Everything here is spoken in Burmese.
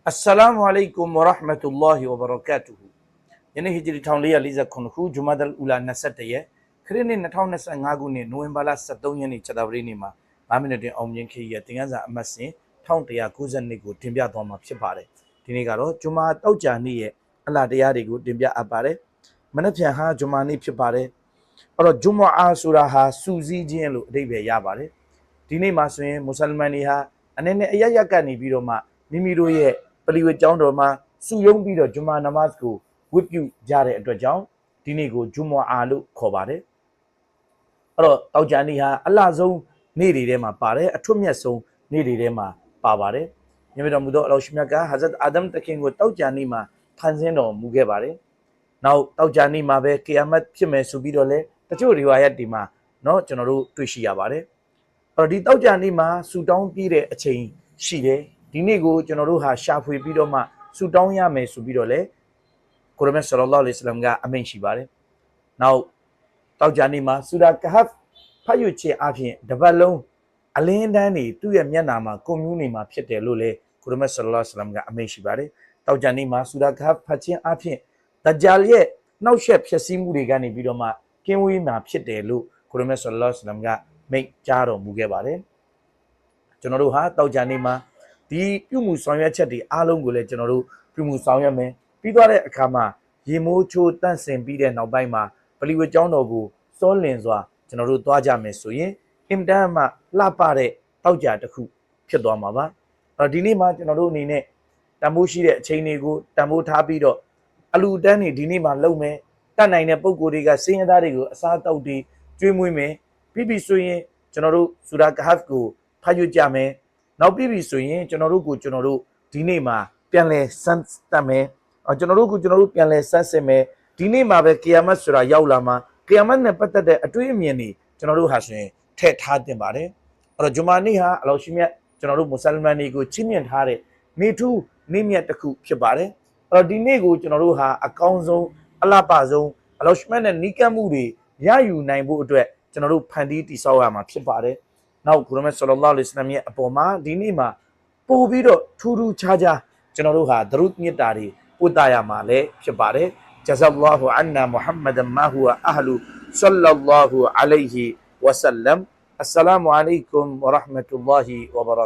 Assalamu alaikum wa rahmatullahi wa barakatuhu. Yene hijri taunliya liza kunhu Jumadal ula nasataye. Khrini natawna sa ngaguni Novembala satonyani chadavrini ma. Maminati omyenki ya tingaza amasi tauntiya kuzanni gu timbya doma pshipare. Tinigaro Juma taujani ye ala diyari gu timbya apare. Manapya ha Jumani pshipare. Oro Jumu'a suraha suzi jienlu ribe yabare. Tini maswe Musalmani ha anene ayayakani biroma mimiro yeပလီဝေကျောင်းတော်မှာစုယုံပြီးတော့ဂျွမာနမတ်ကိုဝတ်ပြုကြတဲ့အတွက်ကြောင့်ဒီနေ့ကိုဂျွမာအာလို့ခေါ်ပါတယ်အဲ့တော့တောက်ကြနေ့ဟာအလှဆုံးနေ့တွေထဲမှာပါတယ်အထွတ်မြတ်ဆုံးနေ့တွေထဲမှာပါပါတယ်မြတ်တော်မူသောအလောရှိမြတ်ကဟာဇတ်အာဒမ်တခင်ကိုတောက်ကြနေ့မှာဖန်ဆင်းတော်မူခဲ့ပါတယ်နောက်တောက်ကြနေ့မှာပဲကီယာမတ်ဖြစ်မယ်ဆိုပြီးတော့လဲတချို့ရီဝါယတ်ဒီမှာเนาะကျွန်တော်တို့တွေ့ရှိရပါတယ်အဲ့တော့ဒီတောက်ကြနေ့မှာဆူတောင်းပြည့်တဲ့အချိန်ရှိတယ်ဒီနေ့ကိုကျွန်တော်တို့ဟာရှာဖွေပြီးတော့မှဆူတောင်းရမယ်ဆိုပြီးတော့လေကိုရမတ်ဆလ္လာလာဟ်အလိုင်းဝါဆလမ်ကအမိန့်ရှိပါတယ်။နောက်တောက်ကြနေ့မှာဆူရာကဟ်ဖတ်ရခြင်းအပြင်တပတ်လုံးအလင်းတန်းနေသူ့ရဲ့မျက်နှာမှာကွန်မြူနေမှာဖြစ်တယ်လို့လေကိုရမတ်ဆလ္လာလာဟ်အလိုင်းဝါဆလမ်ကအမိန့်ရှိပါတယ်။တောက်ကြနေ့မှာဆူရာကဟ်ဖတ်ခြင်းအပြင်ဒဂျာလ်ရဲ့နှောက်ယှက်ဖြစ်စည်းမှုတွေကနေပြီးတော့မှကင်းဝေးမှာဖြစ်တယ်လို့ကိုရမတ်ဆလ္လာလာဟ်အလိုင်းဝါဆလမ်ကမိန့်ကြားတော်မူခဲ့ပါတယ်။ကျွန်တော်တို့ဟာတောက်ကြနေ့မှာဒီပြုမှုဆောင်ရွက်ချက်တွေအားလုံးကိုလည်းကျွန်တော်တို့ပြုမှုဆောင်ရွက်မယ်ပြီးသွားတဲ့အခါမှာရေမိုးချိုးတန့်စင်ပြီးတဲ့နောက်ပိုင်းမှာပလီဝေကျောင်းတော်ကိုစောလင်စွာကျွန်တော်တို့သွားကြမယ်ဆိုရင်အင်တန်မှလှပတဲ့တောက်ကြတစ်ခုဖြစ်သွားမှာပါအဲ့တော့ဒီနေ့မှာကျွန်တော်တို့အနေနဲ့တန်ဖိုးရှိတဲ့အချိန်တွေကိုတန်ဖိုးထားပြီးတော့အလူတန်းတွေဒီနေ့မှာလုပ်မယ်တတ်နိုင်တဲ့ပုံကိုယ်တွေကစင်းရသားတွေကိုအစားတောက်တွေကျွေးမွေးမယ်ပြီးပြီဆိုရင်ကျွန်တော်တို့ဆူရာကဟ်ကိုဖတ်ရကြမယ်နောက်ပြီးပြီဆိုရင်ကျွန်တော်တို့ဒီနေ့မှာပြန်လဲစမ်းတတ်မယ်ကျွန်တော်တို့ပြန်လဲစမ်းစစ်မယ်ဒီနေ့မှာပဲကီယာမတ်ဆိုတာရောက်လာမှာကီယာမတ်နဲ့ပတ်သက်တဲ့အတွေ့အမြင်တွေကျွန်တော်တို့ဟာဆိုရင်ထည့်ထားတင်ပါတယ်အဲ့တော့ဂျွမာနေ့ဟာအလောရှိမြတ်ကျွန်တော်တို့မွတ်စလမန်တွေကိုချီးမြှင့်ထားတဲ့နေ့ထူးနေ့မြတ်တစ်ခုဖြစ်ပါတယ်အဲ့တော့ဒီနေ့ကိုကျွန်တော်တို့ဟာအကောင်းဆုံးအလှပဆုံးအလောရှိမြတ်နဲ့နီးကပ်မှုတွေရယူနိုင်ဖို့အတွက်ကျွန်တော်တို့ဖန်တီးတည်ဆောက်ရမှာဖြစ်ပါတယ်နောက်ကိုရမတ်ဆလ္လာလာဟ်အလိုင်းဝါဆလမ်ရဲ့အပေါ်မှာဒီနေ့မှာပို့ပြီးတော့ထူးထူးခြားခြားကျွန်တော်တို့ဟာဒရုဒ်မြတ်တာတွေပို့တာရမှာလည်းဖြစ်ပါတယ်ဂျဇာလာဟူအန်နာမုဟမ္မဒန်မာဟူအဟလူဆလ္လာလာဟူအလိုင်ဟီဝါဆလမ်အစ္စလာမူအလိုင်ကွမ်ဝရဟ်မတုလာဟီဝဘရ